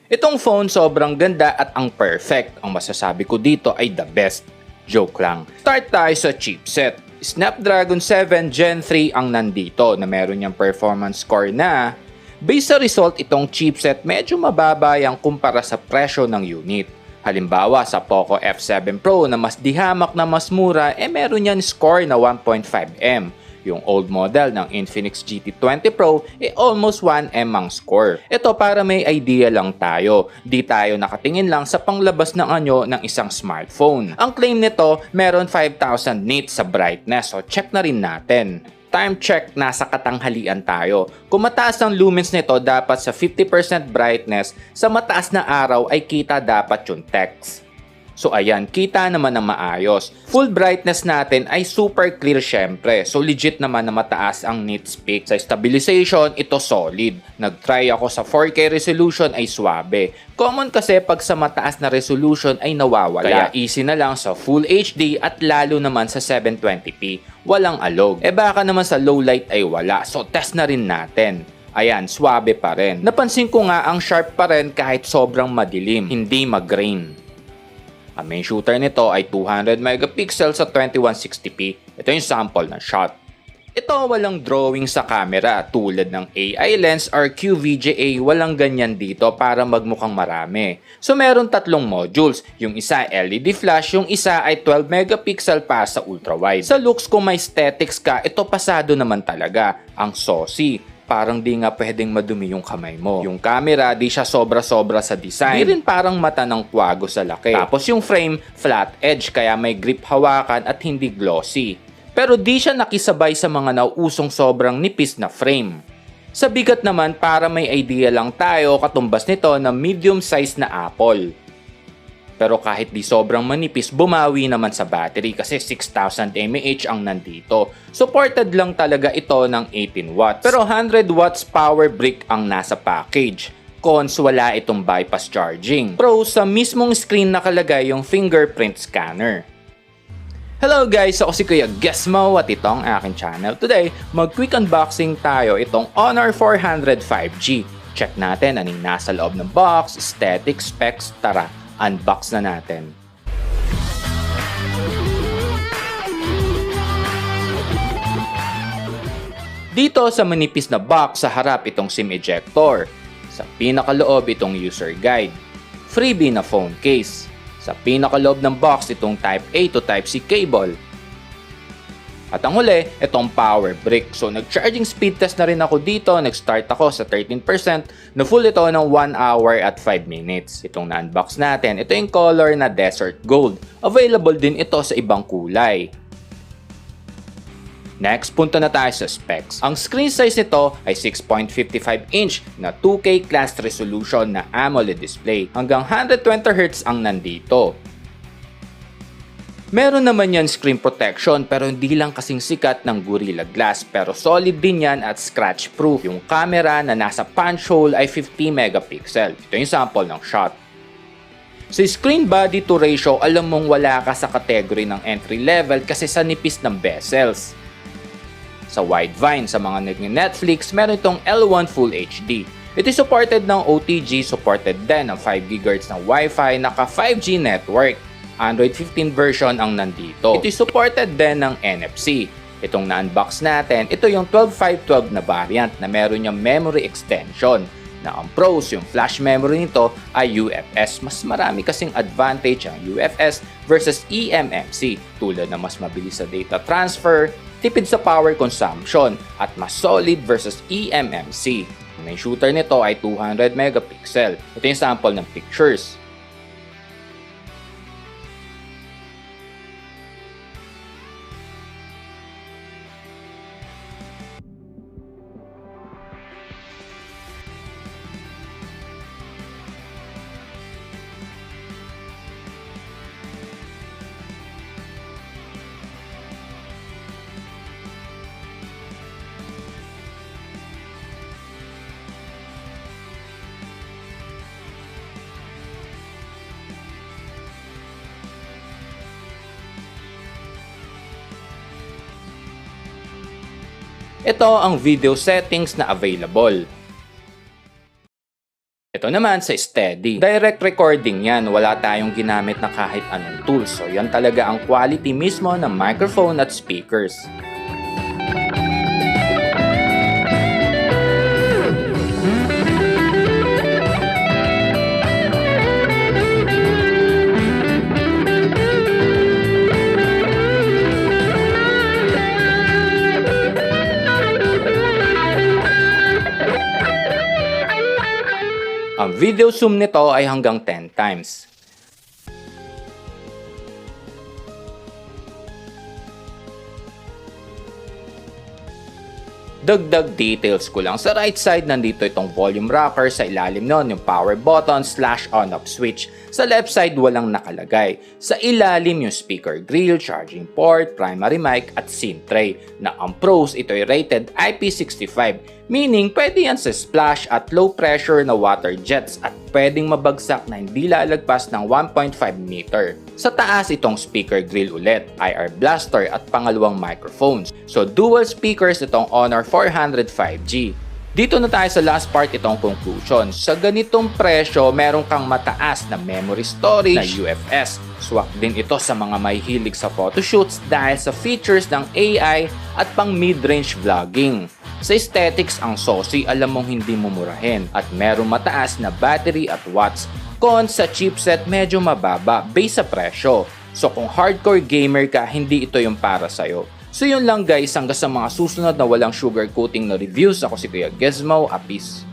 Itong phone sobrang ganda at ang perfect. Ang masasabi ko dito ay the best. Joke lang. Start tayo sa chipset. Snapdragon 7 Gen 3 ang nandito na meron niyang performance score na based sa result itong chipset medyo mababa yung kumpara sa presyo ng unit. Halimbawa sa Poco F7 Pro na mas dihamak na mas mura meron yan score na 1.5M. Yung old model ng Infinix GT20 Pro almost 1M ang score. Ito para may idea lang tayo. Di tayo nakatingin lang sa panglabas ng anyo ng isang smartphone. Ang claim nito meron 5,000 nits sa brightness so check na rin natin. Time check, nasa katanghalian tayo. Kung mataas ang lumens nito dapat sa 50% brightness, sa mataas na araw ay kita dapat yung text. So ayan, kita naman na maayos. Full brightness natin ay super clear syempre. So legit naman na mataas ang nits peak. Sa stabilization, ito solid. Nag-try ako sa 4K resolution ay swabe. Common kasi pag sa mataas na resolution ay nawawala. Kaya easy na lang sa Full HD at lalo naman sa 720p. Walang alog. Baka naman sa low light ay wala. So test na rin natin. Ayan, swabe pa rin. Napansin ko nga ang sharp pa rin kahit sobrang madilim. Hindi mag-grain. Ang main shooter nito ay 200 megapixel sa 2160p. Ito yung sample ng shot. Ito walang drawing sa camera tulad ng AI lens or QVGA, walang ganyan dito para magmukhang marami. So meron tatlong modules, yung isa LED flash, yung isa ay 12 megapixel para sa ultrawide. Sa looks kung may aesthetics ka, ito pasado naman talaga, ang saucy. Parang di nga pwedeng madumi yung kamay mo. Yung camera, di siya sobra-sobra sa design. Di rin parang mata ng kwago sa laki. Tapos yung frame, flat edge kaya may grip hawakan at hindi glossy. Pero di siya nakisabay sa mga nauusong sobrang nipis na frame. Sa bigat naman, para may idea lang tayo, katumbas nito na medium size na Apple. Pero kahit di sobrang manipis, bumawi naman sa battery kasi 6,000 mAh ang nandito. Supported lang talaga ito ng 18 watts. Pero 100 watts power brick ang nasa package. Cons, wala itong bypass charging. Pro, sa mismong screen nakalagay yung fingerprint scanner. Hello guys! Ako si Kuya Gesmo at ito ang aking channel. Today, mag-quick unboxing tayo itong Honor 400 5G. Check natin anong nasa loob ng box, aesthetic, specs, tara! Unbox na natin. Dito sa manipis na box sa harap itong SIM ejector. Sa pinakaloob itong user guide. Freebie na phone case. Sa pinakaloob ng box itong Type A to Type C cable. At ang huli, itong power brick. So nag-charging speed test na rin ako dito. Nag-start ako sa 13%. Na full ito ng 1 hour at 5 minutes. Itong na-unbox natin, ito yung color na Desert Gold. Available din ito sa ibang kulay. Next, punta na tayo sa specs. Ang screen size nito ay 6.55 inch na 2K class resolution na AMOLED display. Hanggang 120Hz ang nandito. Meron naman yan screen protection pero hindi lang kasing sikat ng Gorilla Glass pero solid din yan at scratch proof. Yung camera na nasa punch hole ay 50 megapixel. Ito yung sample ng shot. Sa screen body to ratio, alam mong wala ka sa category ng entry level kasi sa nipis ng bezels. Sa Widevine, sa mga nag-Netflix, meron itong L1 Full HD. Ito supported ng OTG, supported din ng 5 GHz ng Wi-Fi, naka 5G network. Android 15 version ang nandito. Ito supported din ng NFC. Itong na-unbox natin, ito yung 12512 na variant na meron yung memory extension. Na ang pros, yung flash memory nito ay UFS. Mas marami kasing advantage ang UFS versus eMMC tulad na mas mabilis sa data transfer, tipid sa power consumption, at mas solid versus eMMC. Ang shooter nito ay 200 megapixel. Ito yung sample ng pictures. Ito ang video settings na available. Ito Ito naman sa steady. Direct recording yan, wala tayong ginamit na kahit anong tools. So yan talaga ang quality mismo ng microphone at speakers. Ang video zoom nito ay hanggang 10 times. Dagdag details ko lang, sa right side nandito itong volume rocker, sa ilalim nun yung power button / on-off switch. Sa left side walang nakalagay. Sa ilalim yung speaker grill, charging port, primary mic at SIM tray na ang pros ito ay rated IP65, meaning pwede yan sa splash at low pressure na water jets at pwedeng mabagsak na hindi lalagpas ng 1.5 meter. Sa taas itong speaker grill ulit, IR blaster at pangalawang microphones. So dual speakers itong Honor 400 5G. Dito na tayo sa last part itong conclusion. Sa ganitong presyo, meron kang mataas na memory storage na UFS. Swak din ito sa mga may hilig sa photoshoots dahil sa features ng AI at pang mid-range vlogging. Sa aesthetics, ang SOSI alam mong hindi mumurahin at merong mataas na battery at watts. Cons sa chipset, medyo mababa based sa presyo. So kung hardcore gamer ka, hindi ito yung para sa'yo. So yun lang guys, hanggang sa mga susunod na walang sugarcoating na reviews. Ako si Kuya Gizmo, Apis.